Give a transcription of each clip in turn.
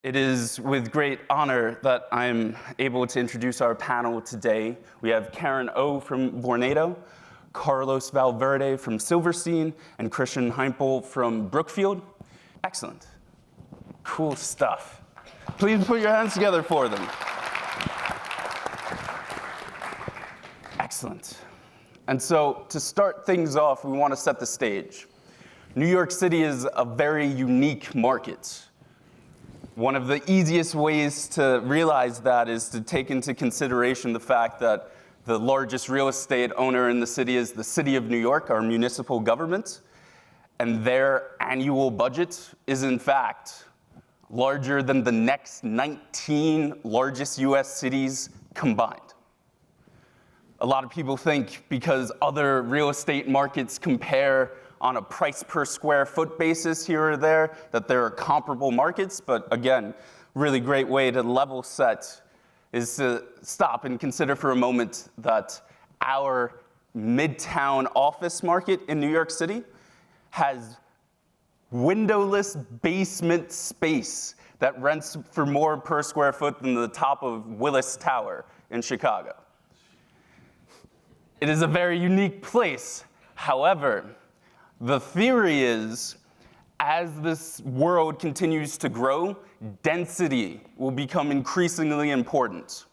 It is with great honor that I'm able to introduce our panel today. We have Karen O from Vornado, Carlos Valverde from Silverstein, and Christian Heimpel from Brookfield. Excellent. Cool stuff. Please put your hands together for them. Excellent. And so to start things off, we want to set the stage. New York City is a very unique market. One of the easiest ways to realize that is to take into consideration the fact that the largest real estate owner in the city is the City of New York, our municipal government, and their annual budget is in fact larger than the next 19 largest US cities combined. A lot of people think because other real estate markets compare on a price per square foot basis here or there, that there are comparable markets, but again, really great way to level set is to stop and consider for a moment that our midtown office market in New York City has windowless basement space that rents for more per square foot than the top of Willis Tower in Chicago. It is a very unique place. However, the theory is, as this world continues to grow, density will become increasingly important.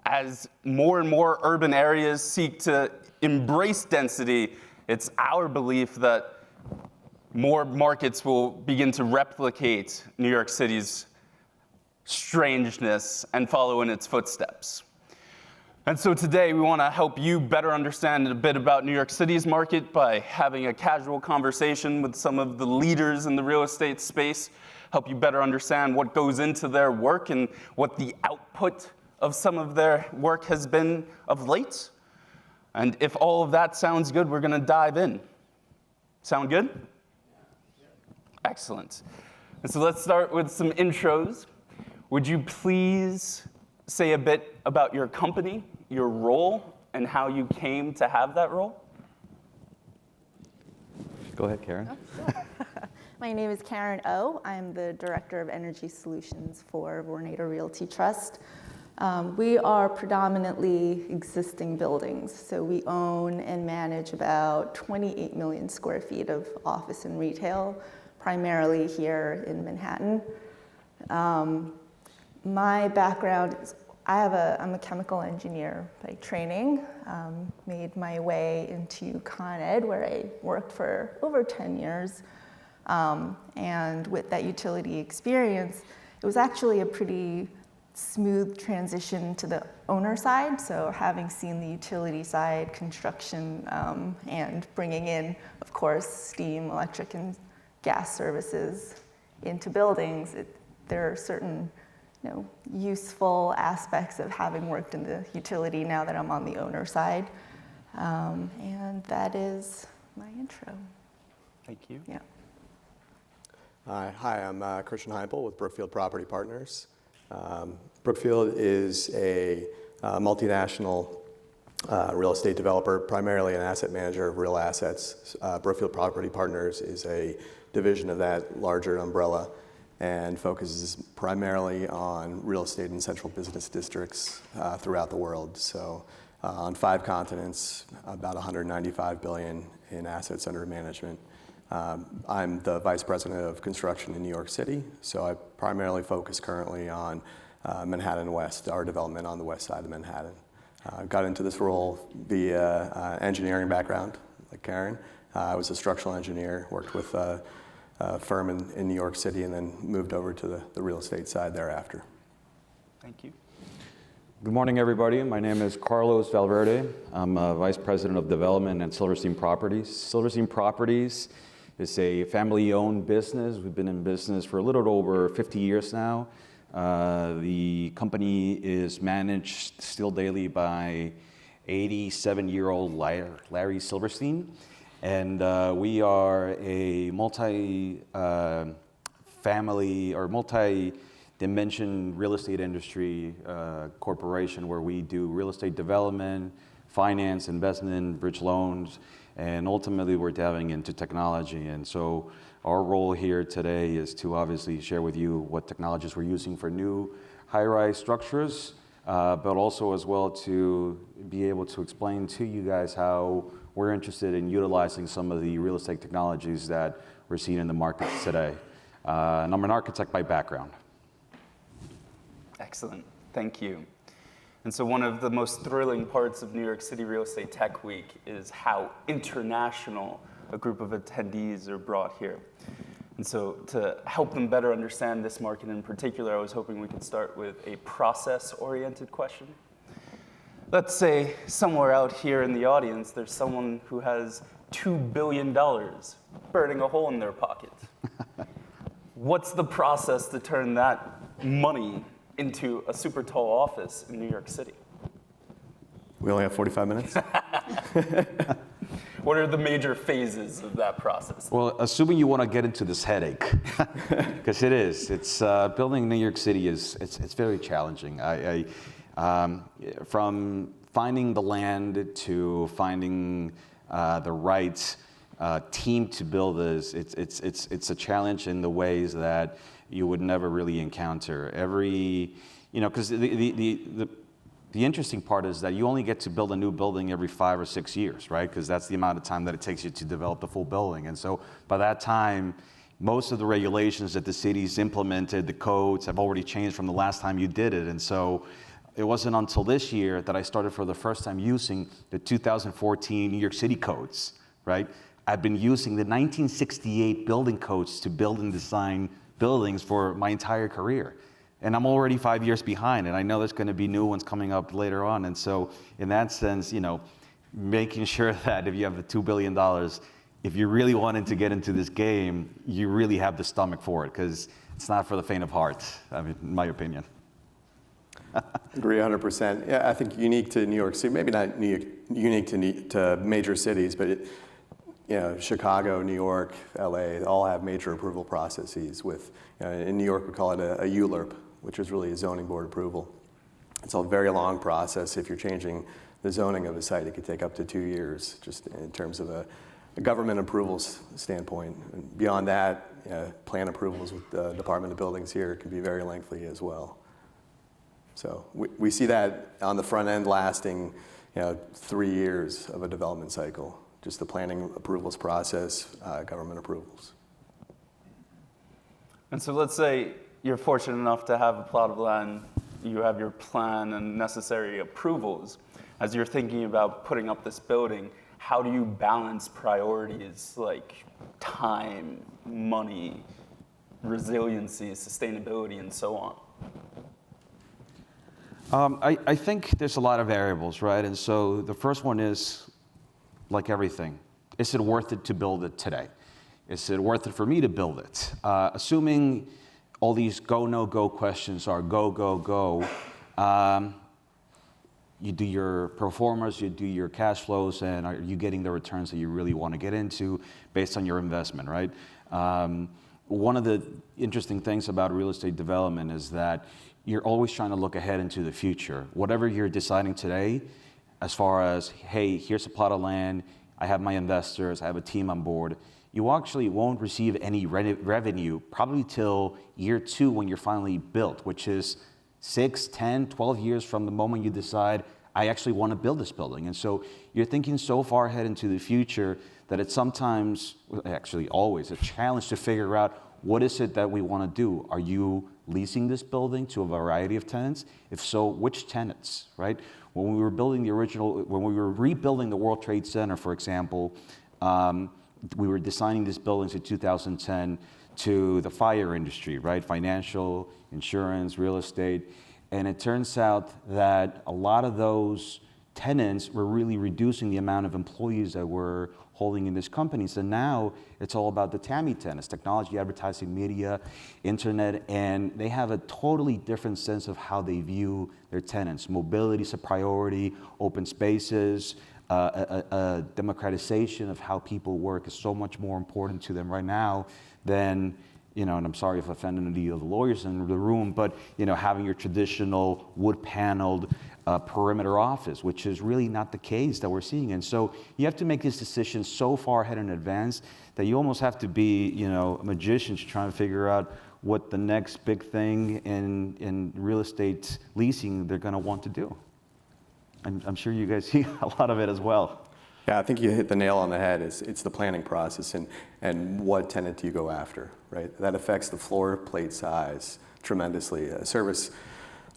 As more and more urban areas seek to embrace density, it's our belief that more markets will begin to replicate New York City's strangeness and follow in its footsteps. And so today we want to help you better understand a bit about New York City's market by having a casual conversation with some of the leaders in the real estate space, help you better understand what goes into their work and what the output of some of their work has been of late. And if all of that sounds good, we're going to dive in. Sound good? Excellent. And so let's start with some intros. Would you please say a bit about your company, your role, and how you came to have that role? Go ahead, Karen. Oh, sure. My name is Karen O. I'm the Director of Energy Solutions for Vornado Realty Trust. We are predominantly existing buildings, so we own and manage about 28 million square feet of office and retail, primarily here in Manhattan. My background is I'm a chemical engineer by training. Made my way into Con Ed, where I worked for over 10 years. And with that utility experience, it was actually a pretty smooth transition to the owner side. So having seen the utility side, construction, and bringing in, of course, steam, electric, and gas services into buildings, there are certain useful aspects of having worked in the utility now that I'm on the owner side. And that is my intro. Thank you. Yeah. Hi, I'm Christian Heimpel with Brookfield Property Partners. Brookfield is a multinational real estate developer, primarily an asset manager of real assets. Brookfield Property Partners is a division of that larger umbrella and focuses primarily on real estate in central business districts throughout the world. So on 5 continents, about $195 billion in assets under management. I'm the Vice President of Construction in New York City, so I primarily focus currently on Manhattan West, our development on the west side of Manhattan. Got into this role via engineering background, like Karen. I was a structural engineer, worked with a firm in New York City, and then moved over to the real estate side thereafter. Thank you. Good morning, everybody. My name is Carlos Valverde. I'm Vice President of Development at Silverstein Properties. Silverstein Properties is a family-owned business. We've been in business for a little over 50 years now. The company is managed still daily by 87-year-old Larry Silverstein. And we are a multi-family or multi-dimension real estate industry corporation where we do real estate development, finance, investment, bridge loans, and ultimately we're delving into technology. And so our role here today is to obviously share with you what technologies we're using for new high-rise structures, but also as well to be able to explain to you guys how we're interested in utilizing some of the real estate technologies that we're seeing in the market today. And I'm an architect by background. Excellent, thank you. And so one of the most thrilling parts of New York City Real Estate Tech Week is how international a group of attendees are brought here. And so to help them better understand this market in particular, I was hoping we could start with a process-oriented question. Let's say somewhere out here in the audience, there's someone who has $2 billion burning a hole in their pocket. What's the process to turn that money into a super tall office in New York City? We only have 45 minutes. What are the major phases of that process? Well, assuming you want to get into this headache, because it is. It's building in New York City it's very challenging. From finding the land to finding the right team to build this, it's a challenge in the ways that you would never really encounter. Because the interesting part is that you only get to build a new building every 5 or 6 years, right? Because that's the amount of time that it takes you to develop the full building. And so by that time, most of the regulations that the city's implemented, the codes have already changed from the last time you did it. And so it wasn't until this year that I started for the first time using the 2014 New York City codes, right? I've been using the 1968 building codes to build and design buildings for my entire career. And I'm already 5 years behind, and I know there's going to be new ones coming up later on. And so in that sense, making sure that if you have the $2 billion, if you really wanted to get into this game, you really have the stomach for it, because it's not for the faint of heart, in my opinion. Agree 100%. Yeah, I think unique to New York City, maybe not unique to major cities, but Chicago, New York, LA, they all have major approval processes with, in New York we call it a ULURP, which is really a zoning board approval. It's a very long process. If you're changing the zoning of a site, it could take up to 2 years, just in terms of a government approvals standpoint. And beyond that, plan approvals with the Department of Buildings here can be very lengthy as well. So we see that on the front end lasting 3 years of a development cycle, just the planning approvals process, government approvals. And so let's say you're fortunate enough to have a plot of land, you have your plan and necessary approvals. As you're thinking about putting up this building, how do you balance priorities like time, money, resiliency, sustainability, and so on? I think there's a lot of variables, right? And so the first one is, like everything, is it worth it to build it today? Is it worth it for me to build it? Assuming all these go, no go questions are go, go, go, you do your pro formas, you do your cash flows, and are you getting the returns that you really want to get into based on your investment, right? One of the interesting things about real estate development is that you're always trying to look ahead into the future. Whatever you're deciding today, as far as, hey, here's a plot of land, I have my investors, I have a team on board, you actually won't receive any revenue probably till year 2 when you're finally built, which is 6, 10, 12 years from the moment you decide, I actually want to build this building. And so you're thinking so far ahead into the future that it's sometimes, actually always, a challenge to figure out what is it that we want to do. Are you leasing this building to a variety of tenants? If so, which tenants, right? When we were rebuilding the World Trade Center, for example, we were designing these buildings in 2010 to the fire industry, right? Financial, insurance, real estate. And it turns out that a lot of those tenants were really reducing the amount of employees that were holding in these companies. And now it's all about the TAMI tenants, technology, advertising, media, internet, and they have a totally different sense of how they view their tenants. Mobility is a priority, open spaces, a democratization of how people work is so much more important to them right now than, and I'm sorry if I offended any of the lawyers in the room, but having your traditional wood-paneled perimeter office, which is really not the case that we're seeing. And so you have to make this decision so far ahead in advance that you almost have to be, a magician to try and figure out what the next big thing in real estate leasing they're going to want to do. I'm sure you guys see a lot of it as well. Yeah, I think you hit the nail on the head. It's the planning process and what tenant do you go after, right? That affects the floor plate size tremendously. A service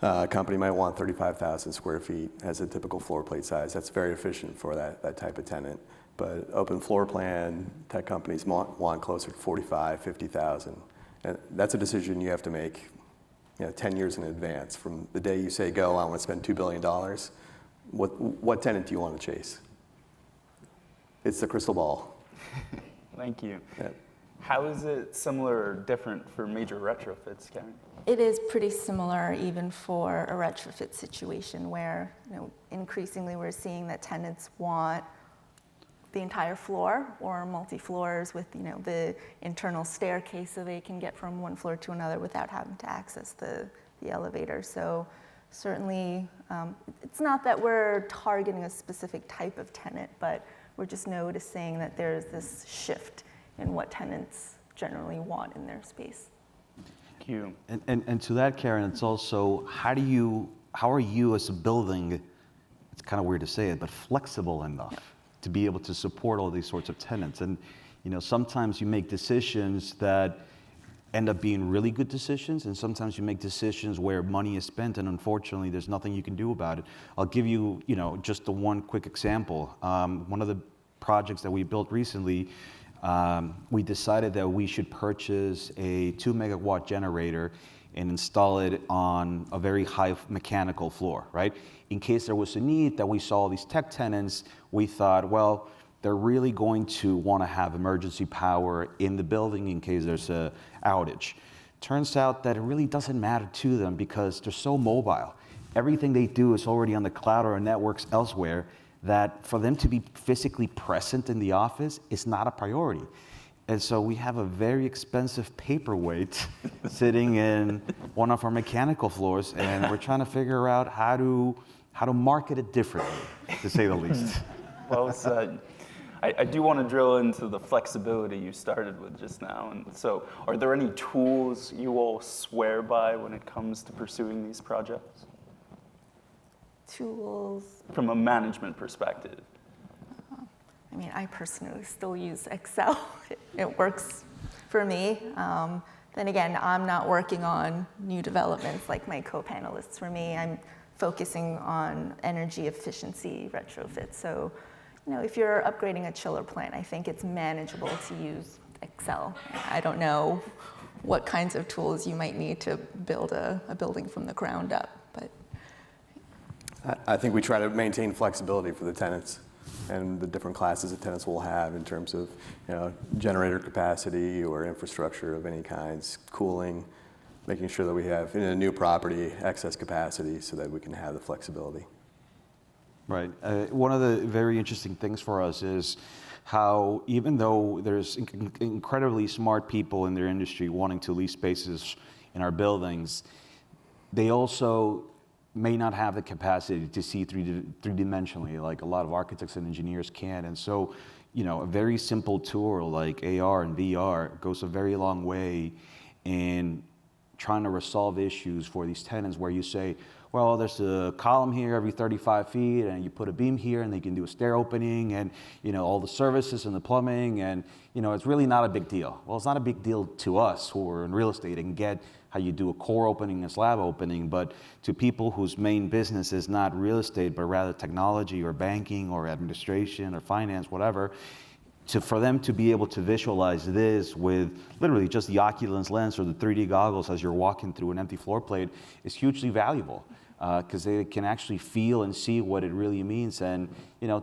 company might want 35,000 square feet as a typical floor plate size. That's very efficient for that type of tenant. But open floor plan, tech companies want closer to 45, 50,000. And that's a decision you have to make 10 years in advance. From the day you say, go, I want to spend $2 billion, what tenant do you want to chase? It's the crystal ball. Thank you. Yeah. How is it similar or different for major retrofits, Karen? It is pretty similar even for a retrofit situation where, increasingly we're seeing that tenants want the entire floor or multi-floors with, the internal staircase so they can get from one floor to another without having to access the elevator. So certainly, it's not that we're targeting a specific type of tenant, but we're just noticing that there's this shift in what tenants generally want in their space. Thank you. And to that, Karen, it's also how are you as a building, it's kind of weird to say it, but flexible enough to be able to support all these sorts of tenants? And sometimes you make decisions that end up being really good decisions, and sometimes you make decisions where money is spent, and unfortunately, there's nothing you can do about it. I'll give you, just the one quick example. One of the projects that we built recently, we decided that we should purchase a 2 megawatt generator and install it on a very high mechanical floor, right? In case there was a need that we saw these tech tenants, we thought, well, they're really going to want to have emergency power in the building in case there's a outage. Turns out that it really doesn't matter to them because they're so mobile. Everything they do is already on the cloud or networks elsewhere, that for them to be physically present in the office is not a priority. And so we have a very expensive paperweight sitting in one of our mechanical floors, and we're trying to figure out how to market it differently, to say the least. Well said. I do want to drill into the flexibility you started with just now. And so are there any tools you all swear by when it comes to pursuing these projects? Tools. From a management perspective. I personally still use Excel. It works for me. Then again, I'm not working on new developments like my co-panelists. For me, I'm focusing on energy efficiency retrofits. So, if you're upgrading a chiller plant, I think it's manageable to use Excel. I don't know what kinds of tools you might need to build a building from the ground up, but. I think we try to maintain flexibility for the tenants and the different classes of tenants we'll have in terms of generator capacity or infrastructure of any kinds, cooling, making sure that we have in a new property excess capacity so that we can have the flexibility. Right. One of the very interesting things for us is how even though there's incredibly smart people in their industry wanting to lease spaces in our buildings, they also may not have the capacity to see three-dimensionally like a lot of architects and engineers can. And so, a very simple tool like AR and VR goes a very long way in trying to resolve issues for these tenants where you say, well, there's a column here every 35 feet, and you put a beam here, and they can do a stair opening, and all the services and the plumbing, and it's really not a big deal. Well, it's not a big deal to us who are in real estate and get how you do a core opening and slab opening, but to people whose main business is not real estate, but rather technology or banking or administration or finance, whatever, for them to be able to visualize this with literally just the Oculus lens or the 3D goggles as you're walking through an empty floor plate is hugely valuable. Because they can actually feel and see what it really means. And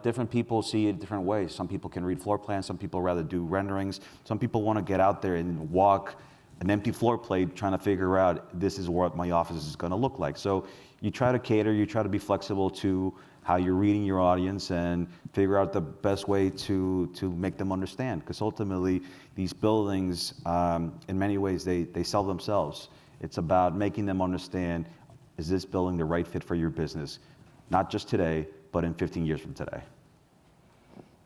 different people see it different ways. Some people can read floor plans, some people rather do renderings. Some people want to get out there and walk an empty floor plate trying to figure out this is what my office is going to look like. So you try to cater, you try to be flexible to how you're reading your audience and figure out the best way to make them understand. Because ultimately, these buildings, in many ways, they sell themselves. It's about making them understand, is this building the right fit for your business? not just today, but in 15 years from today.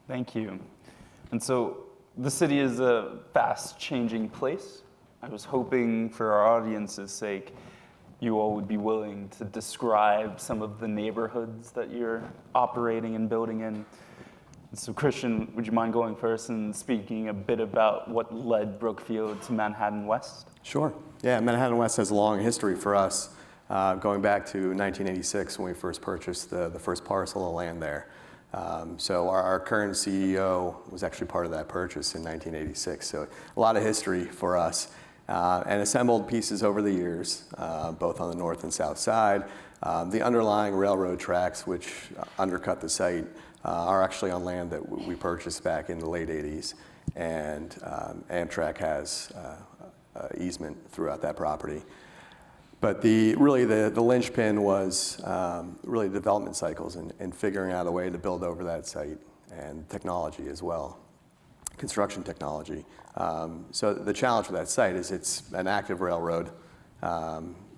Thank you. And so the city is a fast-changing place. I was hoping for our audience's sake, you all would be willing to describe some of the neighborhoods that you're operating and building in. And so Christian, would you mind going first and speaking a bit about what led Brookfield to Manhattan West? Sure. Yeah, Manhattan West has a long history for us, going back to 1986 when we first purchased the first parcel of land there. So our current CEO was actually part of that purchase in 1986. So a lot of history for us, and assembled pieces over the years, both on the north and south side. The underlying railroad tracks, which undercut the site, are actually on land that we purchased back in the late 80s. And Amtrak has easement throughout that property. But really the linchpin was really development cycles and figuring out a way to build over that site, and technology as well, construction technology. So the challenge with that site is it's an active railroad.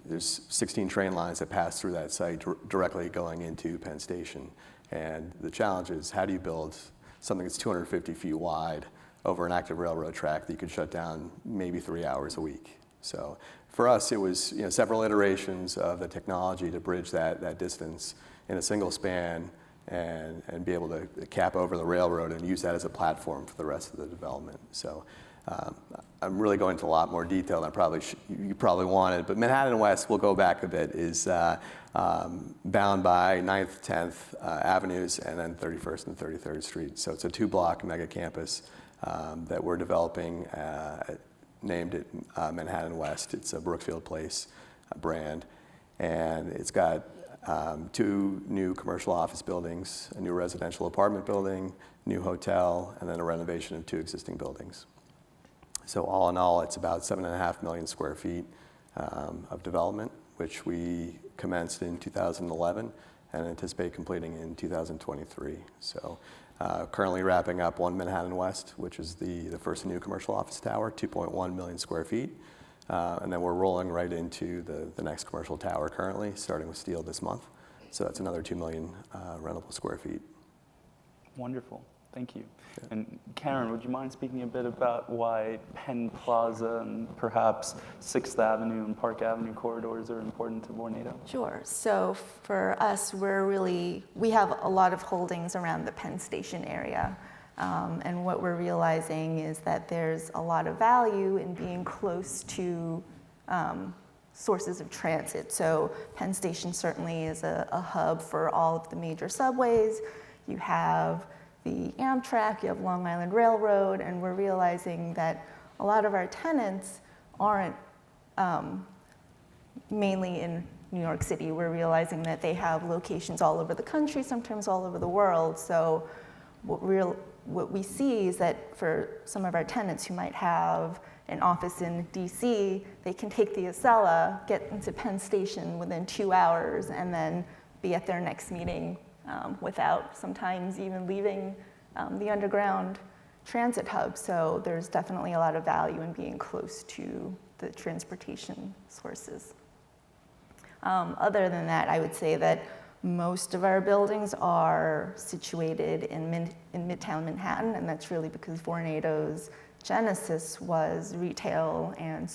There's 16 train lines that pass through that site directly going into Penn Station. And the challenge is, how do you build something that's 250 feet wide over an active railroad track that you could shut down maybe 3 hours a week? So for us, it was several iterations of the technology to bridge that distance in a single span and be able to cap over the railroad and use that as a platform for the rest of the development. So I'm really going into a lot more detail than you probably wanted, but Manhattan West, we'll go back a bit, is bound by 9th, 10th Avenues and then 31st and 33rd Street. So it's a 2-block mega campus that we're developing, named it Manhattan West. It's a Brookfield Place brand, and it's got 2 new commercial office buildings, a new residential apartment building, new hotel, and then a renovation of 2 existing buildings. So all in all, it's about 7.5 million square feet of development, which we commenced in 2011 and anticipate completing in 2023. So currently wrapping up 1 Manhattan West, which is the first new commercial office tower, 2.1 million square feet. And then we're rolling right into the next commercial tower currently, starting with steel this month. So that's another 2 million rentable square feet. Wonderful. Thank you. And Karen, would you mind speaking a bit about why Penn Plaza and perhaps 6th Avenue and Park Avenue corridors are important to Vornado? Sure. So for us, we have a lot of holdings around the Penn Station area. And what we're realizing is that there's a lot of value in being close to sources of transit. So Penn Station certainly is a hub for all of the major subways. You have the Amtrak, you have Long Island Railroad, and we're realizing that a lot of our tenants aren't mainly in New York City. We're realizing that they have locations all over the country, sometimes all over the world. So what we see is that for some of our tenants who might have an office in DC, they can take the Acela, get into Penn Station within 2 hours, and then be at their next meeting without sometimes even leaving the underground transit hub. So there's definitely a lot of value in being close to the transportation sources. Other than that, I would say that most of our buildings are situated in Midtown Manhattan, and that's really because Vornado's genesis was retail and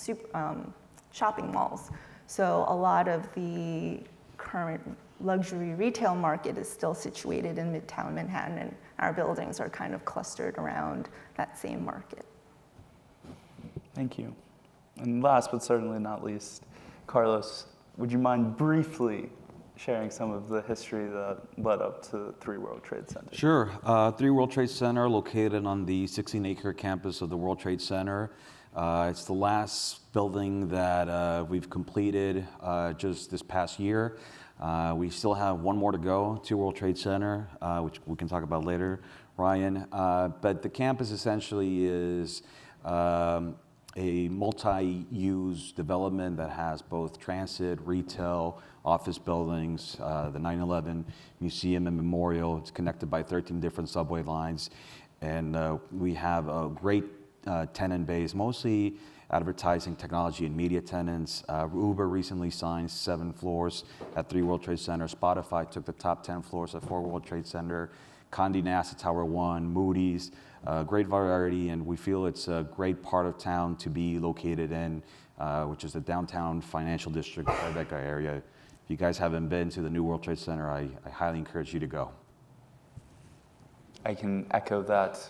shopping malls. So a lot of the current luxury retail market is still situated in Midtown Manhattan, and our buildings are kind of clustered around that same market. Thank you. And last but certainly not least, Carlos, would you mind briefly sharing some of the history that led up to 3 World Trade Center? Sure. 3 World Trade Center, located on the 16-acre campus of the World Trade Center. It's the last building that we've completed just this past year. We still have 1 more to go to World Trade Center, which we can talk about later, Ryan. But the campus essentially is a multi-use development that has both transit, retail, office buildings, the 9/11 Museum and Memorial. It's connected by 13 different subway lines. And we have a great tenant base, mostly advertising, technology, and media tenants. Uber recently signed 7 floors at 3 World Trade Center. Spotify took the top 10 floors at 4 World Trade Center. Condé Nast Tower 1, Moody's, great variety, and we feel it's a great part of town to be located in, which is the downtown financial district, Tribeca area. If you guys haven't been to the new World Trade Center, I highly encourage you to go. I can echo that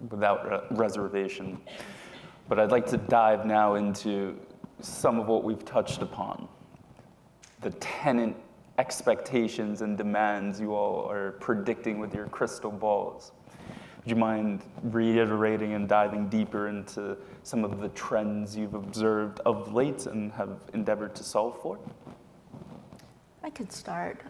without reservation. But I'd like to dive now into some of what we've touched upon. The tenant expectations and demands you all are predicting with your crystal balls. Would you mind reiterating and diving deeper into some of the trends you've observed of late and have endeavored to solve for? I could start.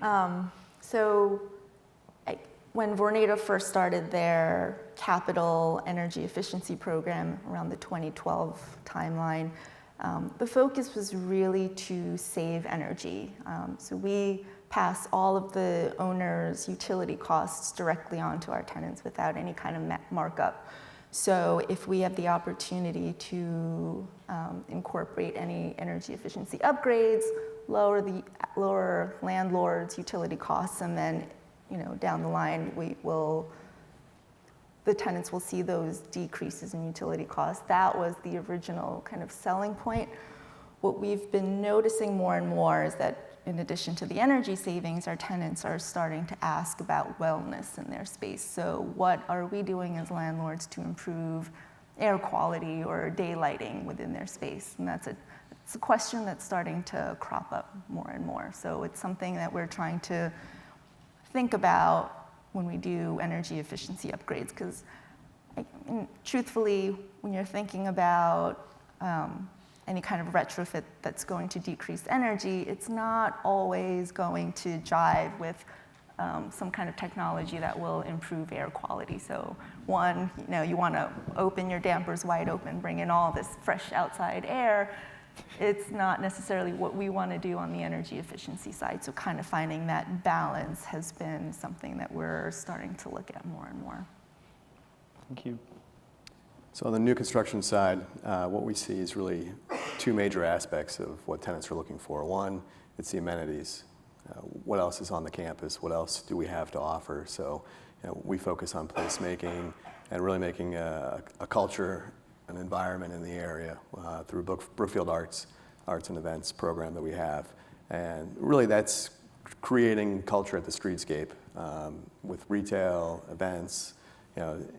When Vornado first started their capital energy efficiency program around the 2012 timeline, the focus was really to save energy. So we pass all of the owners' utility costs directly onto our tenants without any kind of markup. So if we have the opportunity to incorporate any energy efficiency upgrades, lower landlords' utility costs, and then down the line, the tenants will see those decreases in utility costs. That was the original kind of selling point. What we've been noticing more and more is that in addition to the energy savings, our tenants are starting to ask about wellness in their space. So what are we doing as landlords to improve air quality or daylighting within their space? And it's a question that's starting to crop up more and more. So it's something that we're trying to think about when we do energy efficiency upgrades, because truthfully, when you're thinking about any kind of retrofit that's going to decrease energy, it's not always going to jive with some kind of technology that will improve air quality. So one, you want to open your dampers wide open, bring in all this fresh outside air. It's not necessarily what we want to do on the energy efficiency side. So kind of finding that balance has been something that we're starting to look at more and more. Thank you. So on the new construction side, what we see is really 2 major aspects of what tenants are looking for. One, it's the amenities. What else is on the campus? What else do we have to offer? So we focus on placemaking and really making a culture, an environment in the area through Brookfield Arts and Events program that we have. And really that's creating culture at the streetscape with retail, events,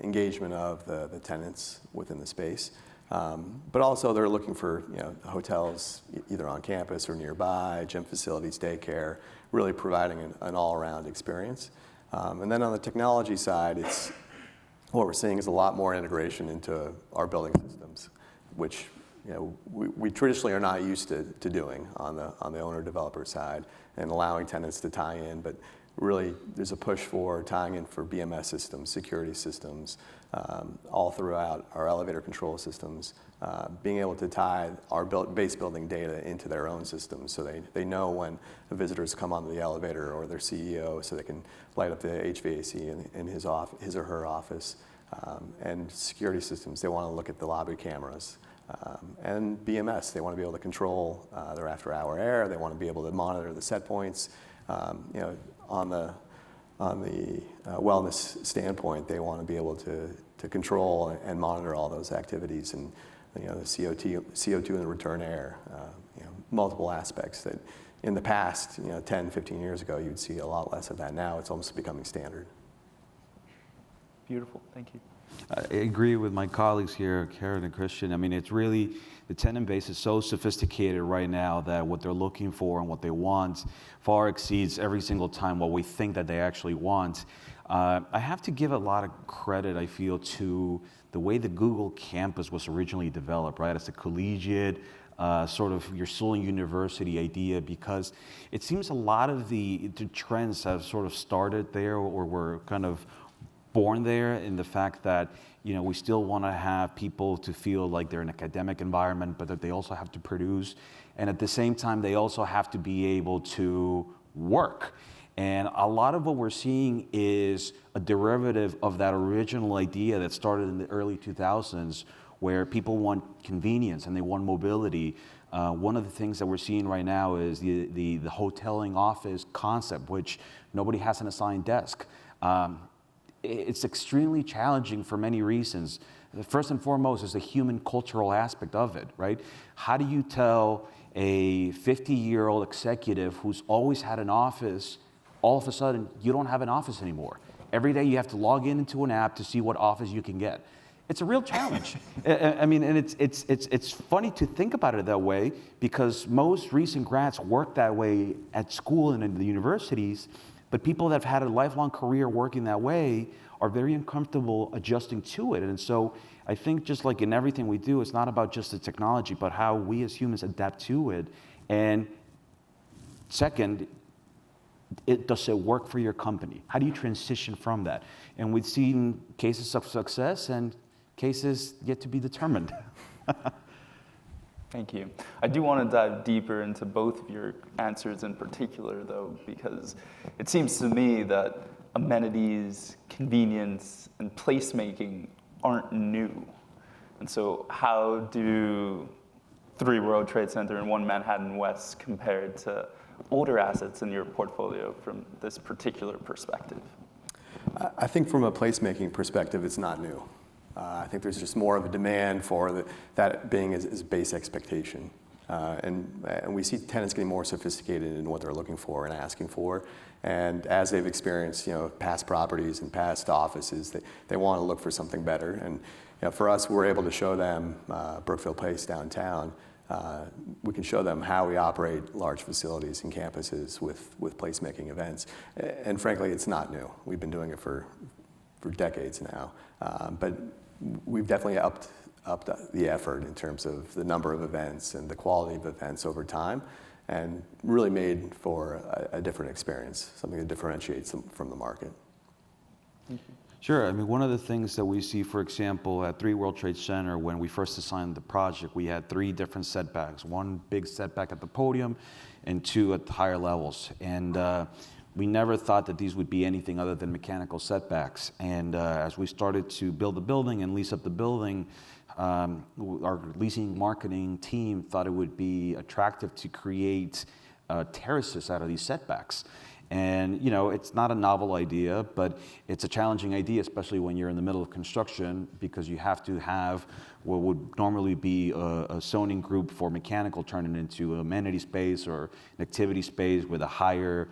engagement of the tenants within the space. But also they're looking for hotels either on campus or nearby, gym facilities, daycare, really providing an all-around experience. And then on the technology side, what we're seeing is a lot more integration into our building systems, which we traditionally are not used to doing on the owner-developer side and allowing tenants to tie in. But really, there's a push for tying in for BMS systems, security systems, all throughout our elevator control systems, being able to tie our base building data into their own systems so they know when the visitors come onto the elevator or their CEO, so they can light up the HVAC in his or her office. And security systems, they want to look at the lobby cameras. And BMS, they want to be able to control their after-hour air. They want to be able to monitor the set points. On the wellness standpoint, they want to be able to control and monitor all those activities and the CO2 in the return air, multiple aspects that in the past, 10, 15 years ago, you'd see a lot less of that. Now it's almost becoming standard. Beautiful, thank you. I agree with my colleagues here, Karen and Christian. I mean, it's really, the tenant base is so sophisticated right now that what they're looking for and what they want far exceeds every single time what we think that they actually want. I have to give a lot of credit, I feel, to the way the Google campus was originally developed, right? As a collegiate, sort of your Seoul University idea, because it seems a lot of the trends have sort of started there or were kind of born there in the fact that we still want to have people to feel like they're in an academic environment, but that they also have to produce, and at the same time they also have to be able to work. And a lot of what we're seeing is a derivative of that original idea that started in the early 2000s, where people want convenience and they want mobility. One of the things that we're seeing right now is the hoteling office concept, which nobody has an assigned desk. It's extremely challenging for many reasons. First and foremost is the human cultural aspect of it, right? How do you tell a 50-year-old executive who's always had an office, all of a sudden you don't have an office anymore? Every day you have to log into an app to see what office you can get. It's a real challenge. I mean, and it's funny to think about it that way, because most recent grads work that way at school and in the universities, but people that have had a lifelong career working that way are very uncomfortable adjusting to it. And so I think just like in everything we do, it's not about just the technology, but how we as humans adapt to it. And second, does it work for your company? How do you transition from that? And we've seen cases of success and cases yet to be determined. Thank you. I do want to dive deeper into both of your answers in particular, though, because it seems to me that amenities, convenience, and placemaking aren't new. And so how do 3 World Trade Center and 1 Manhattan West compare to older assets in your portfolio from this particular perspective? I think from a placemaking perspective, it's not new. I think there's just more of a demand for that being as base expectation. And we see tenants getting more sophisticated in what they're looking for and asking for. And as they've experienced, past properties and past offices, they want to look for something better. And for us, we're able to show them Brookfield Place downtown. We can show them how we operate large facilities and campuses with placemaking events. And frankly, it's not new. We've been doing it for decades now. But we've definitely upped the effort in terms of the number of events and the quality of events over time, and really made for a different experience, something that differentiates them from the market. Sure. I mean, one of the things that we see, for example, at 3 World Trade Center, when we first assigned the project, we had 3 different setbacks. 1 big setback at the podium and 2 at the higher levels. And we never thought that these would be anything other than mechanical setbacks. And as we started to build the building and lease up the building, our leasing marketing team thought it would be attractive to create terraces out of these setbacks. And it's not a novel idea, but it's a challenging idea, especially when you're in the middle of construction, because you have to have what would normally be a zoning group for mechanical turn it into an amenity space or an activity space with a higher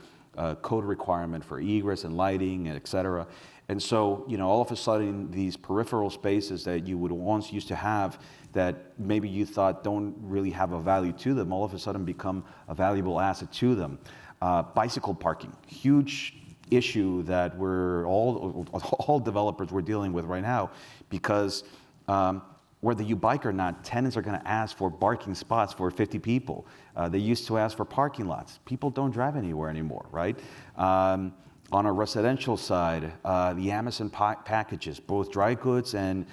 code requirement for egress and lighting, et cetera. And so, all of a sudden, these peripheral spaces that you would once used to have that maybe you thought don't really have a value to them, all of a sudden become a valuable asset to them. Bicycle parking, huge issue that we're all developers we're dealing with right now, because whether you bike or not, tenants are going to ask for parking spots for 50 people. They used to ask for parking lots. People don't drive anywhere anymore, right? On a residential side, the Amazon packages, both dry goods and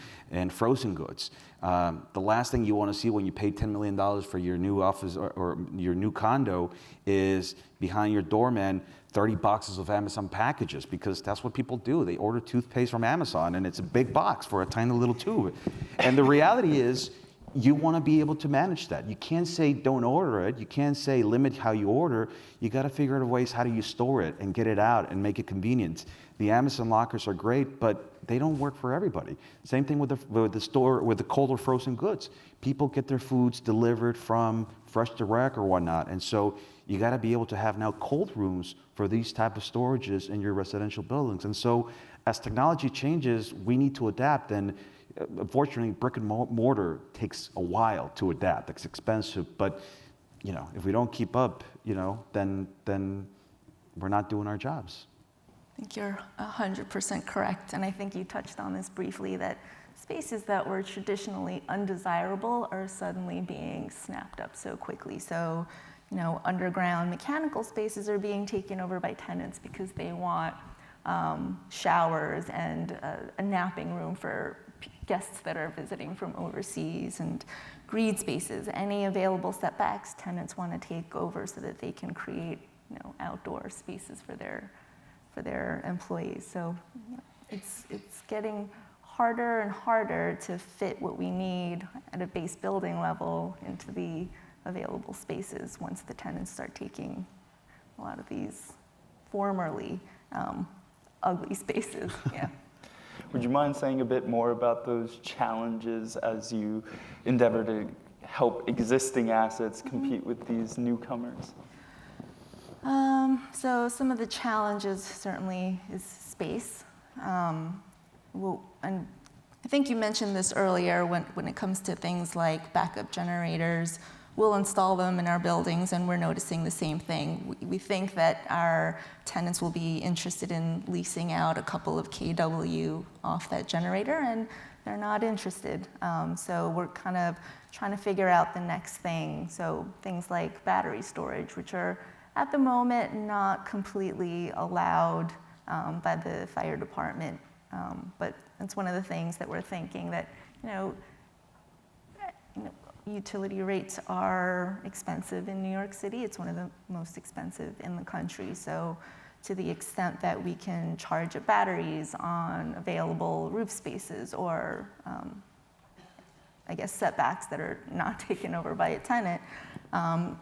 frozen goods. The last thing you want to see when you pay $10 million for your new office or your new condo is behind your doorman 30 boxes of Amazon packages, because that's what people do. They order toothpaste from Amazon, and it's a big box for a tiny little tube. And the reality is, you want to be able to manage that. You can't say don't order it. You can't say limit how you order. You got to figure out ways how do you store it and get it out and make it convenient. The Amazon lockers are great, but they don't work for everybody. Same thing with the store with the cold or frozen goods. People get their foods delivered from Fresh Direct or whatnot, and so you got to be able to have now cold rooms for these type of storages in your residential buildings. And so, as technology changes, we need to adapt. And unfortunately, brick and mortar takes a while to adapt. It's expensive, but if we don't keep up, then we're not doing our jobs. I think you're 100% correct. And I think you touched on this briefly, that spaces that were traditionally undesirable are suddenly being snapped up so quickly. So, underground mechanical spaces are being taken over by tenants because they want showers and a napping room for guests that are visiting from overseas, and green spaces. Any available setbacks, tenants want to take over so that they can create, outdoor spaces for their employees. So it's getting harder and harder to fit what we need at a base building level into the available spaces once the tenants start taking a lot of these formerly ugly spaces. Yeah. Would you mind saying a bit more about those challenges as you endeavor to help existing assets compete with these newcomers? So some of the challenges certainly is space. And I think you mentioned this earlier when it comes to things like backup generators. We'll install them in our buildings, and we're noticing the same thing. We think that our tenants will be interested in leasing out a couple of kW off that generator, and they're not interested. So we're kind of trying to figure out the next thing. So things like battery storage, which are at the moment not completely allowed by the fire department. But it's one of the things that we're thinking that, utility rates are expensive in New York City. It's one of the most expensive in the country. So to the extent that we can charge up batteries on available roof spaces or setbacks that are not taken over by a tenant,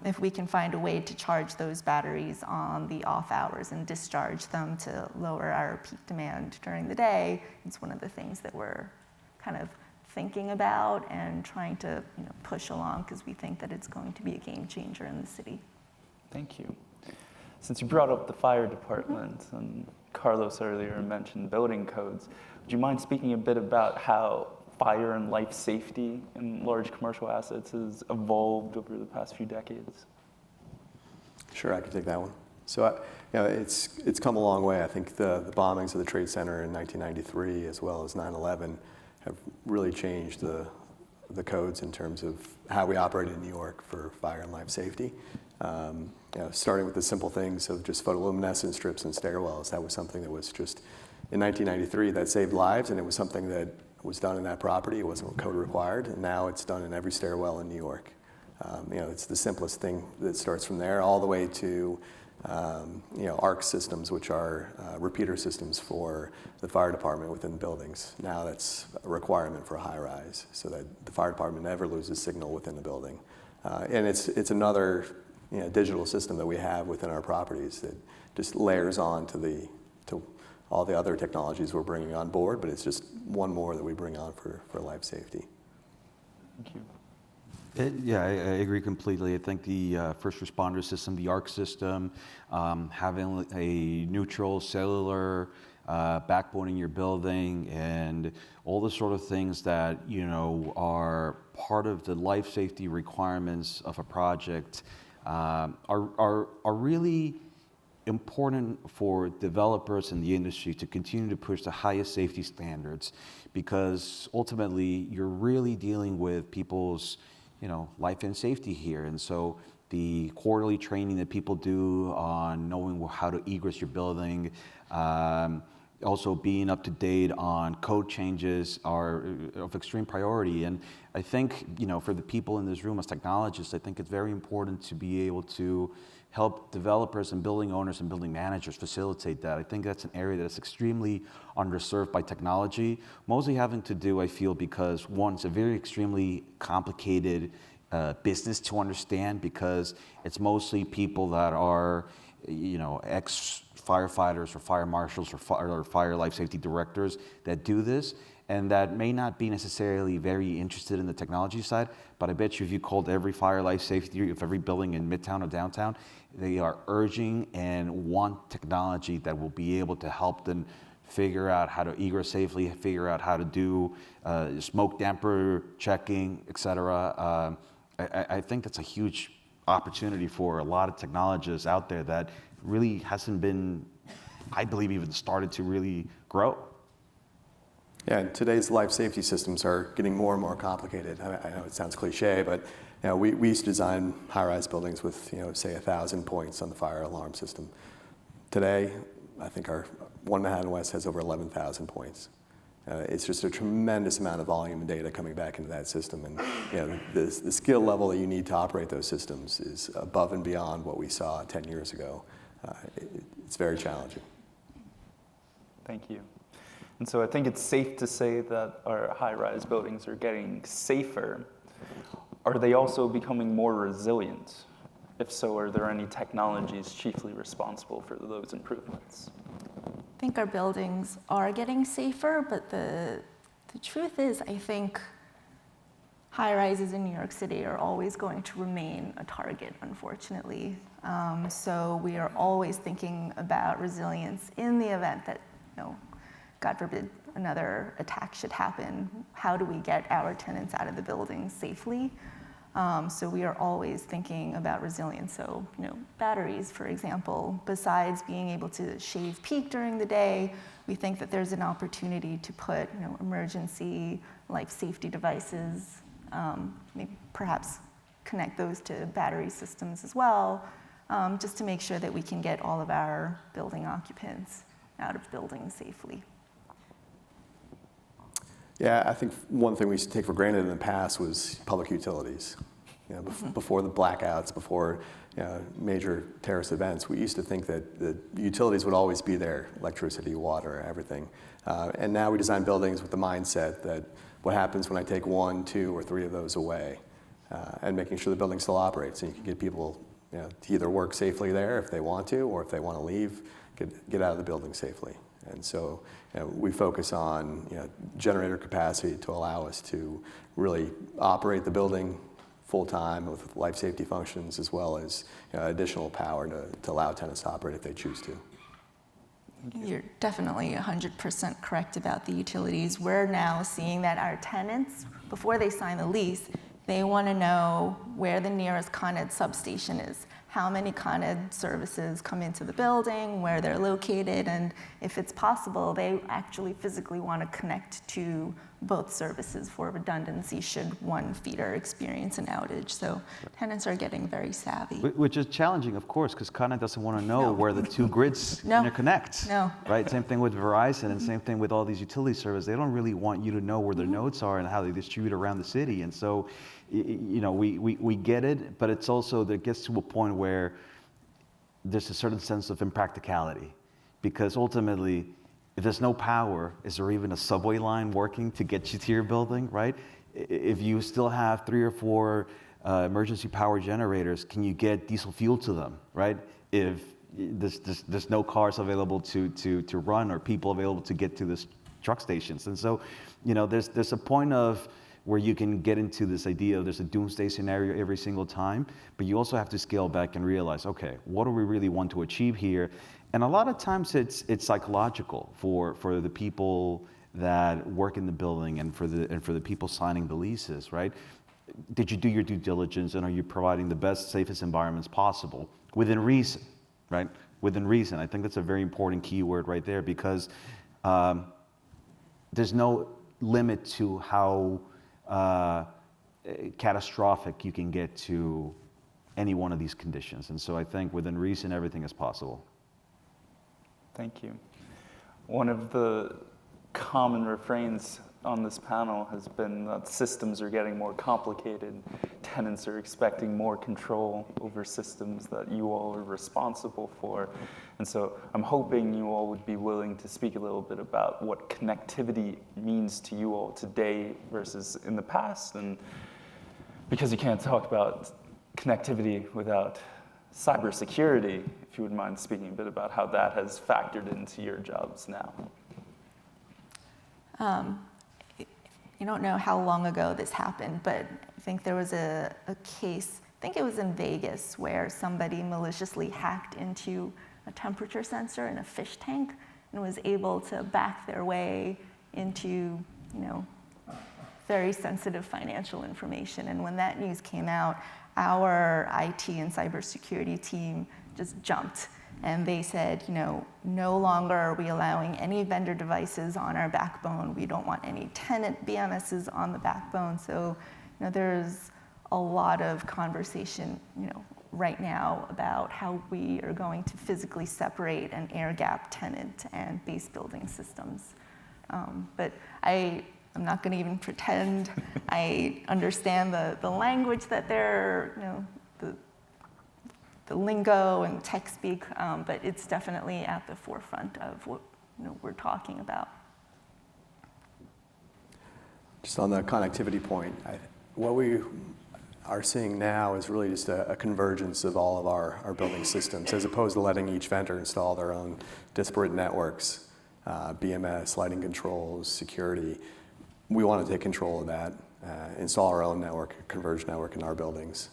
if we can find a way to charge those batteries on the off hours and discharge them to lower our peak demand during the day, it's one of the things that we're kind of thinking about and trying to push along because we think that it's going to be a game changer in the city. Thank you. Since you brought up the fire department and Carlos earlier mentioned building codes, would you mind speaking a bit about how fire and life safety in large commercial assets has evolved over the past few decades? Sure, I can take that one. So, it's come a long way. I think the bombings of the Trade Center in 1993, as well as 9/11, have really changed the codes in terms of how we operate in New York for fire and life safety. Starting with the simple things of just photoluminescent strips and stairwells. That was something that was just in 1993 that saved lives, and it was something that was done in that property. It wasn't code required, and now it's done in every stairwell in New York. It's the simplest thing that starts from there, all the way to ARC systems, which are repeater systems for the fire department within buildings. Now that's a requirement for a high-rise, so that the fire department never loses signal within the building. And it's another digital system that we have within our properties that just layers on to all the other technologies we're bringing on board, but it's just one more that we bring on for life safety. Thank you. Yeah, I agree completely. I think the first responder system, the ARC system, having a neutral cellular backbone in your building, and all the sort of things that are part of the life safety requirements of a project are really important for developers in the industry to continue to push the highest safety standards, because ultimately you're really dealing with people's life and safety here. And so the quarterly training that people do on knowing how to egress your building, also being up to date on code changes are of extreme priority. And I think, for the people in this room as technologists, I think it's very important to be able to help developers and building owners and building managers facilitate that. I think that's an area that's extremely underserved by technology, mostly having to do, I feel, because one, it's a very extremely complicated business to understand, because it's mostly people that are, ex-firefighters or fire marshals or fire life safety directors that do this, and that may not be necessarily very interested in the technology side. But I bet you if you called every fire life safety of every building in Midtown or downtown, they are urging and want technology that will be able to help them figure out how to egress safely, figure out how to do smoke damper checking, et cetera. I think that's a huge opportunity for a lot of technologists out there that really hasn't been, I believe, even started to really grow. Yeah, and today's life safety systems are getting more and more complicated. I know it sounds cliche, but we used to design high-rise buildings with, say 1,000 points on the fire alarm system. Today, I think our One Manhattan West has over 11,000 points. It's just a tremendous amount of volume and data coming back into that system, and the skill level that you need to operate those systems is above and beyond what we saw 10 years ago. It's very challenging. Thank you. And so I think it's safe to say that our high-rise buildings are getting safer. Are they also becoming more resilient? If so, are there any technologies chiefly responsible for those improvements? I think our buildings are getting safer, but the truth is, I think high-rises in New York City are always going to remain a target, unfortunately. So we are always thinking about resilience in the event that, God forbid, another attack should happen. How do we get our tenants out of the building safely? So we are always thinking about resilience. So, batteries, for example, besides being able to shave peak during the day, we think that there's an opportunity to put, emergency life safety devices, maybe perhaps connect those to battery systems as well, just to make sure that we can get all of our building occupants out of buildings safely. Yeah, I think one thing we used to take for granted in the past was public utilities. Before the blackouts, before major terrorist events, we used to think that the utilities would always be there, electricity, water, everything. And now we design buildings with the mindset that what happens when I take 1, 2, or 3 of those away, and making sure the building still operates, and you can get people to either work safely there if they want to, or if they want to leave, get out of the building safely. And so we focus on generator capacity to allow us to really operate the building full-time with life safety functions, as well as additional power to allow tenants to operate if they choose to. You're definitely 100% correct about the utilities. We're now seeing that our tenants, before they sign the lease, they want to know where the nearest Con Ed substation is, how many Con Ed services come into the building, where they're located, and if it's possible, they actually physically want to connect to both services for redundancy should one feeder experience an outage. So tenants are getting very savvy. Which is challenging, of course, because Con Ed doesn't want to know where the 2 grids interconnect. No. Right? Same thing with Verizon, and same thing with all these utility services. They don't really want you to know where their nodes are and how they distribute around the city. And so, we get it, but it's also that it gets to a point where there's a certain sense of impracticality, because ultimately, if there's no power, is there even a subway line working to get you to your building, right? If you still have 3 or 4 emergency power generators, can you get diesel fuel to them, right? If there's no cars available to run or people available to get to the truck stations. And so, there's a point of where you can get into this idea of there's a doomsday scenario every single time, but you also have to scale back and realize, okay, what do we really want to achieve here? And a lot of times it's psychological for the people that work in the building and for the people signing the leases, right? Did you do your due diligence, and are you providing the best, safest environments possible within reason, right? Within reason. I think that's a very important keyword right there, because there's no limit to how catastrophic you can get to any one of these conditions. And so I think within reason, everything is possible. Thank you. One of the common refrains on this panel has been that systems are getting more complicated. Tenants are expecting more control over systems that you all are responsible for. And so I'm hoping you all would be willing to speak a little bit about what connectivity means to you all today versus in the past. And because you can't talk about connectivity without cybersecurity, if you wouldn't mind speaking a bit about how that has factored into your jobs now. I don't know how long ago this happened, but I think there was a case, I think it was in Vegas, where somebody maliciously hacked into a temperature sensor in a fish tank and was able to back their way into, very sensitive financial information. And when that news came out, our IT and cybersecurity team just jumped. And they said, no longer are we allowing any vendor devices on our backbone. We don't want any tenant BMSs on the backbone. So, there's a lot of conversation, right now about how we are going to physically separate and air gap tenant and base building systems. But I'm not going to even pretend I understand the language that they're, the lingo and tech speak, but it's definitely at the forefront of what we're talking about. Just on the connectivity point, what we are seeing now is really just a convergence of all of our building systems, as opposed to letting each vendor install their own disparate networks, BMS, lighting controls, security. We want to take control of that, install our own network, converged network in our buildings,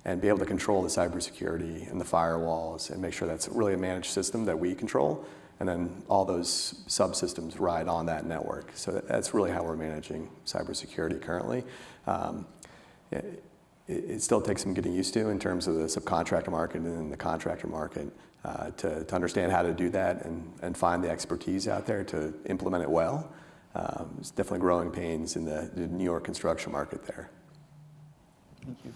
and be able to control the cybersecurity and the firewalls and make sure that's really a managed system that we control, and then all those subsystems ride on that network. So that's really how we're managing cybersecurity currently. It still takes some getting used to in terms of the subcontractor market and then the contractor market to understand how to do that and find the expertise out there to implement it well. There's definitely growing pains in the New York construction market there. Thank you.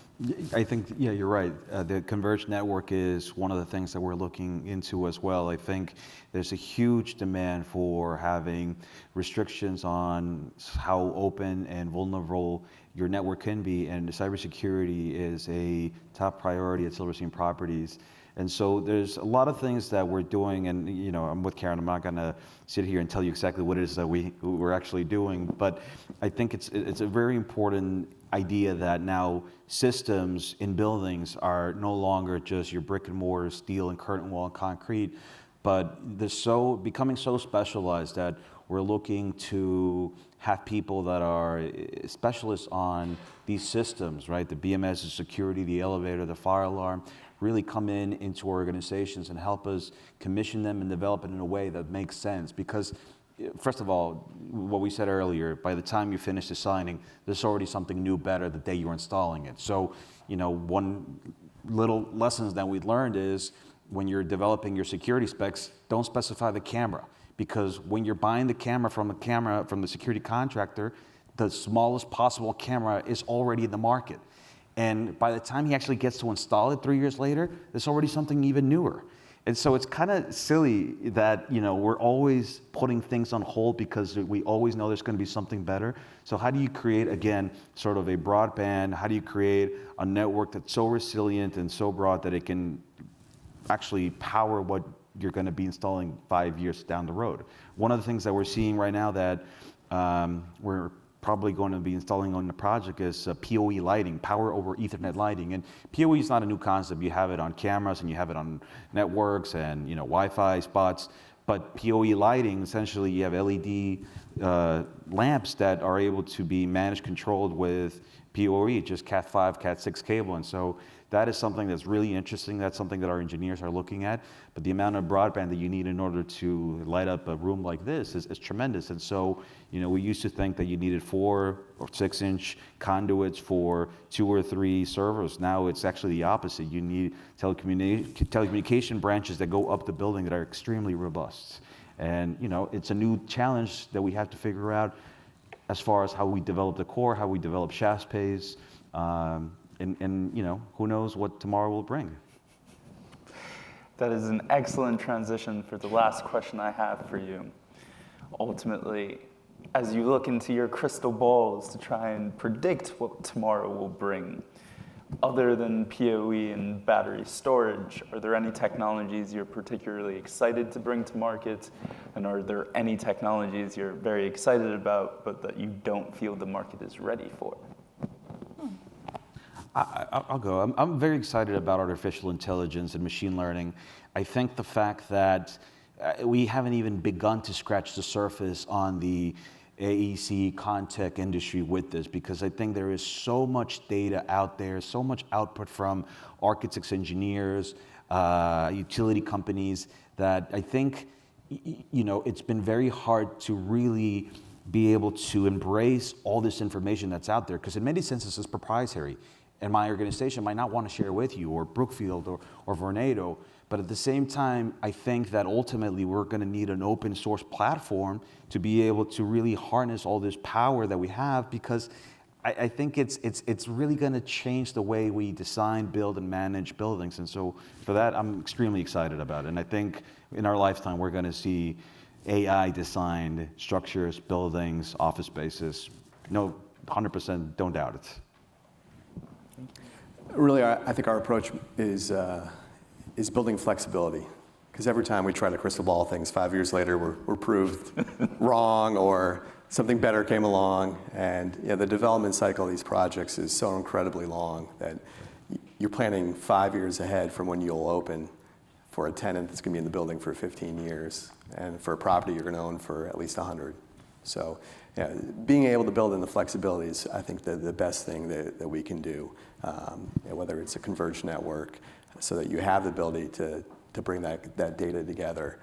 I think, yeah, you're right. The converged network is one of the things that we're looking into as well. I think there's a huge demand for having restrictions on how open and vulnerable your network can be, and cybersecurity is a top priority at Silverstein Properties. And so there's a lot of things that we're doing, and I'm with Karen. I'm not going to sit here and tell you exactly what it is that we're actually doing, but I think it's a very important idea that now systems in buildings are no longer just your brick and mortar, steel and curtain wall and concrete, but they're becoming so specialized that we're looking to have people that are specialists on these systems, right? The BMS, the security, the elevator, the fire alarm, really come into organizations and help us commission them and develop it in a way that makes sense. Because first of all, what we said earlier, by the time you finish designing, there's already something new, better the day you're installing it. So, one little lessons that we learned is when you're developing your security specs, don't specify the camera. Because when you're buying the camera from the security contractor, the smallest possible camera is already in the market. And by the time he actually gets to install it 3 years later, there's already something even newer. And so it's kind of silly that we're always putting things on hold because we always know there's going to be something better. So how do you create, again, sort of a broadband? How do you create a network that's so resilient and so broad that it can actually power what you're going to be installing 5 years down the road? One of the things that we're seeing right now that we're probably going to be installing on the project is PoE lighting, power over Ethernet lighting. And PoE is not a new concept. You have it on cameras and you have it on networks and Wi-Fi spots. But PoE lighting, essentially, you have LED lamps that are able to be managed, controlled with PoE, just Cat5, Cat6 cable. And so that is something that's really interesting. That's something that our engineers are looking at. But the amount of broadband that you need in order to light up a room like this is tremendous. And so, we used to think that you needed 4 or 6 inch conduits for 2 or 3 servers. Now it's actually the opposite. You need telecommunication branches that go up the building that are extremely robust. And, it's a new challenge that we have to figure out as far as how we develop the core, how we develop shaft pays, and who knows what tomorrow will bring. That is an excellent transition for the last question I have for you. Ultimately, as you look into your crystal balls to try and predict what tomorrow will bring, other than PoE and battery storage, are there any technologies you're particularly excited to bring to market? And are there any technologies you're very excited about, but that you don't feel the market is ready for? I'll go. I'm very excited about artificial intelligence and machine learning. I think the fact that we haven't even begun to scratch the surface on the AEC Contech industry with this, because I think there is so much data out there, so much output from architects, engineers, utility companies, that I think it's been very hard to really be able to embrace all this information that's out there, because in many senses it's proprietary. And my organization might not want to share with you, or Brookfield, or Vornado. But at the same time, I think that ultimately we're going to need an open source platform to be able to really harness all this power that we have, because I think it's really going to change the way we design, build, and manage buildings. And so for that, I'm extremely excited about it. And I think in our lifetime, we're going to see AI designed structures, buildings, office spaces. 100%, don't doubt it. Really, I think our approach is building flexibility. Because every time we try to crystal ball things, 5 years later, we're proved wrong, or something better came along, and the development cycle of these projects is so incredibly long that you're planning 5 years ahead from when you'll open for a tenant that's going to be in the building for 15 years, and for a property you're going to own for at least 100. So being able to build in the flexibility is, I think, the best thing that we can do, whether it's a converged network, so that you have the ability to bring that data together.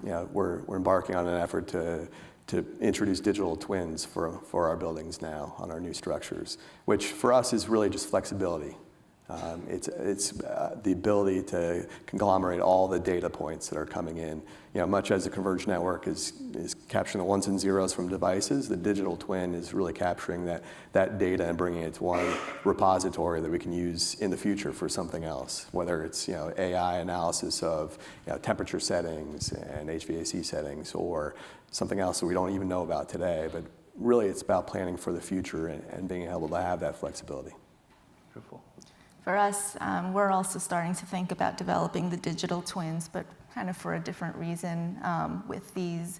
We're embarking on an effort to introduce digital twins for our buildings now on our new structures, which for us is really just flexibility. It's the ability to conglomerate all the data points that are coming in. Much as the converged network is capturing the ones and zeros from devices, the digital twin is really capturing that data and bringing it to one repository that we can use in the future for something else, whether it's AI analysis of temperature settings and HVAC settings, or something else that we don't even know about today. But really, it's about planning for the future and being able to have that flexibility. Beautiful. For us, we're also starting to think about developing the digital twins, but kind of for a different reason. With these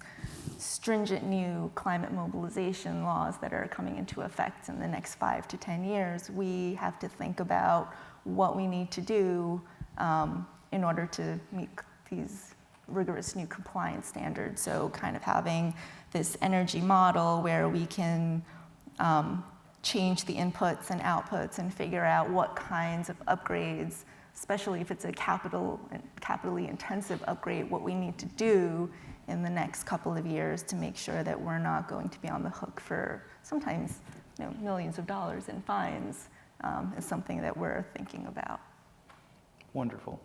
stringent new climate mobilization laws that are coming into effect in the next 5 to 10 years, we have to think about what we need to do in order to meet these rigorous new compliance standards. So kind of having this energy model where we can change the inputs and outputs and figure out what kinds of upgrades, especially if it's a capitally intensive upgrade, what we need to do in the next couple of years to make sure that we're not going to be on the hook for sometimes millions of dollars in fines, is something that we're thinking about. Wonderful.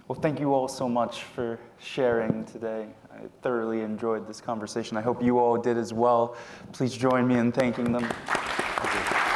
Well, thank you all so much for sharing today. I thoroughly enjoyed this conversation. I hope you all did as well. Please join me in thanking them. Thank you.